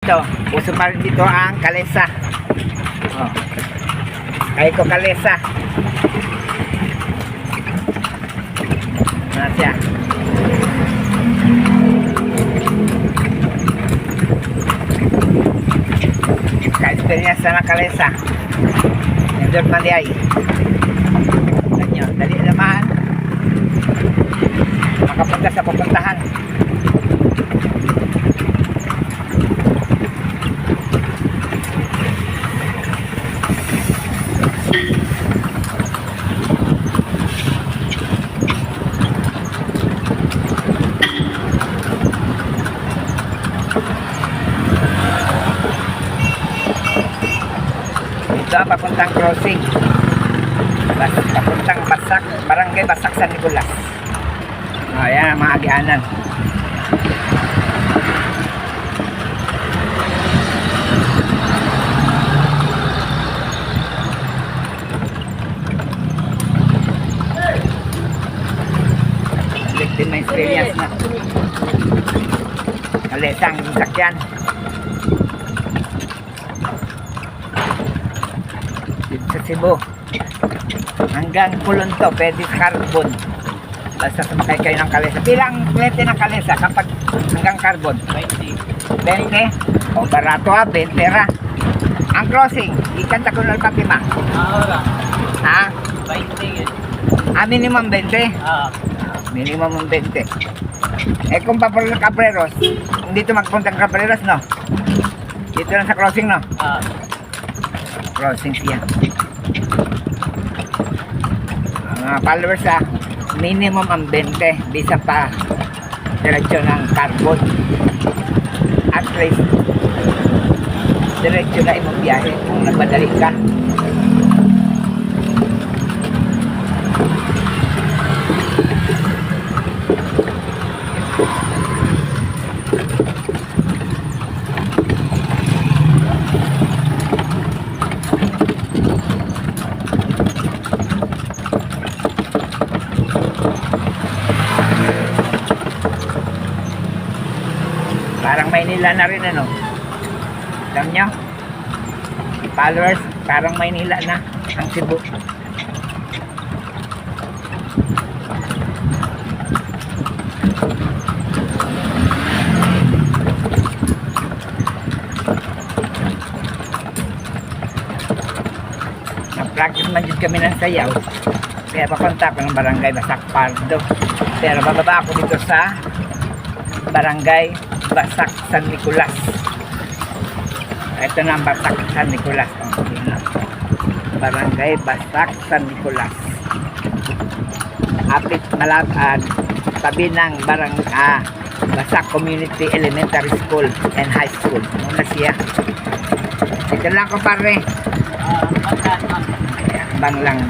Ito, uso pa rin dito ang kalesa. Oh. Kaya ko kalesa. Ano siya? Ka-experience na kalesa. Nandun man di ay. Ganyan, dali naman. Makapunta sa pupuntahan. Ito ang papuntang crossing. Papuntang Basak, Barangay Basak San Nicolas. Ayan ang mga agianan. Din may experience na. Kalesang sakyan. Dito sa Cebu. Hanggang Pulonto, pwede carbon. Basta sumakay kayo ng kalesa. Bilang kliyente ng kalesa kapag hanggang carbon? 20. 20? O barato ha, 20 ra. Ang crossing, ikan Takunol Patima. Wala. Ha? 20 yun. Minimum 20? Minimum 20. Eh kung papunta ng Cabreros, dito magpunta ng Cabreros, no? Dito lang sa crossing, no? Crossing siya. Mga followers minimum ang 20 bisa pa diretso ng carbon. At least diretso na imong biyahe kung nagmadali ka. Parang Maynila na rin, ano? Alam nyo? Followers, parang Maynila na ang Cebu. Nag-practice man dyan kami ng sayaw. Kaya papunta pa ng Barangay Basak Pardo. Pero bababa ako dito sa Barangay Basak San Nicolas. Ito na ang Basak San Nicolas. Barangay Basak San Nicolas. Apit malapad tabi ng Basak Community Elementary School and High School. Muna siya. Ito lang ko pare. Banglang.